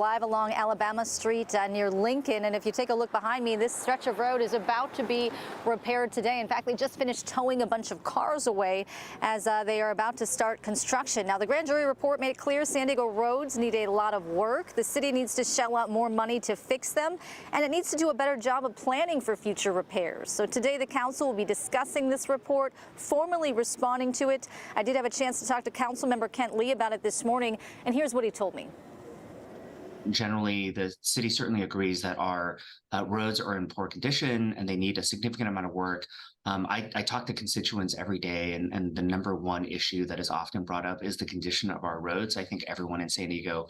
Live along Alabama Street near Lincoln, and if you take a look behind me, this stretch of road is about to be repaired today. In fact, they just finished towing a bunch of cars away as they are about to start construction. Now, the grand jury report made it clear San Diego roads need a lot of work. The city needs to shell out more money to fix them, and it needs to do a better job of planning for future repairs. So today, the council will be discussing this report, formally responding to it. I did have a chance to talk to Councilmember Kent Lee about it this morning, and here's what he told me. Generally, the city certainly agrees that our roads are in poor condition and they need a significant amount of work. I talk to constituents every day, and the number one issue that is often brought up is the condition of our roads. I think everyone in San Diego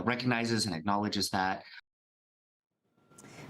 recognizes and acknowledges that.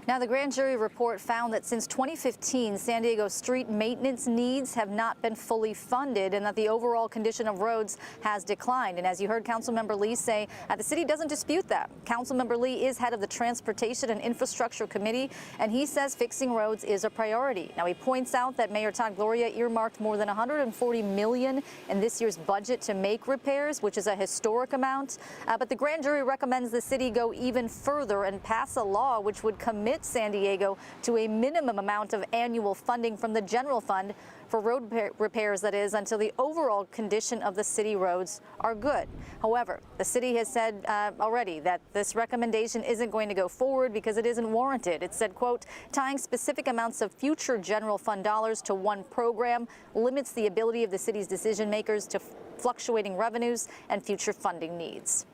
Now, the grand jury report found that since 2015, San Diego street maintenance needs have not been fully funded and that the overall condition of roads has declined. And as you heard Councilmember Lee say, the city doesn't dispute that. Councilmember Lee is head of the Transportation and Infrastructure Committee, and he says fixing roads is a priority. Now, he points out that Mayor Todd Gloria earmarked more than $140 million in this year's budget to make repairs, which is a historic amount. But the grand jury recommends the city go even further and pass a law which would commit San Diego to a minimum amount of annual funding from the general fund for road repairs, that is, until the overall condition of the city roads are good. However, the city has said already that this recommendation isn't going to go forward because it isn't warranted. It said, quote, tying specific amounts of future general fund dollars to one program limits the ability of the city's decision makers to fluctuating revenues and future funding needs.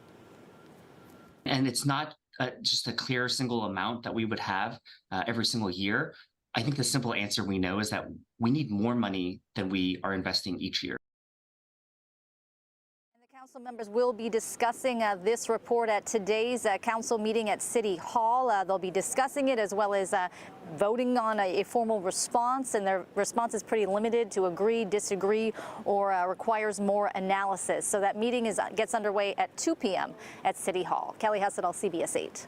And it's not just a clear single amount that we would have every single year. I think the simple answer we know is that we need more money than we are investing each year. Council members will be discussing this report at today's council meeting at City Hall. They'll be discussing it as well as voting on a formal response, and their response is pretty limited to agree, disagree, or requires more analysis. So that meeting gets underway at 2 p.m. at City Hall. Kelly Hessedall, CBS 8.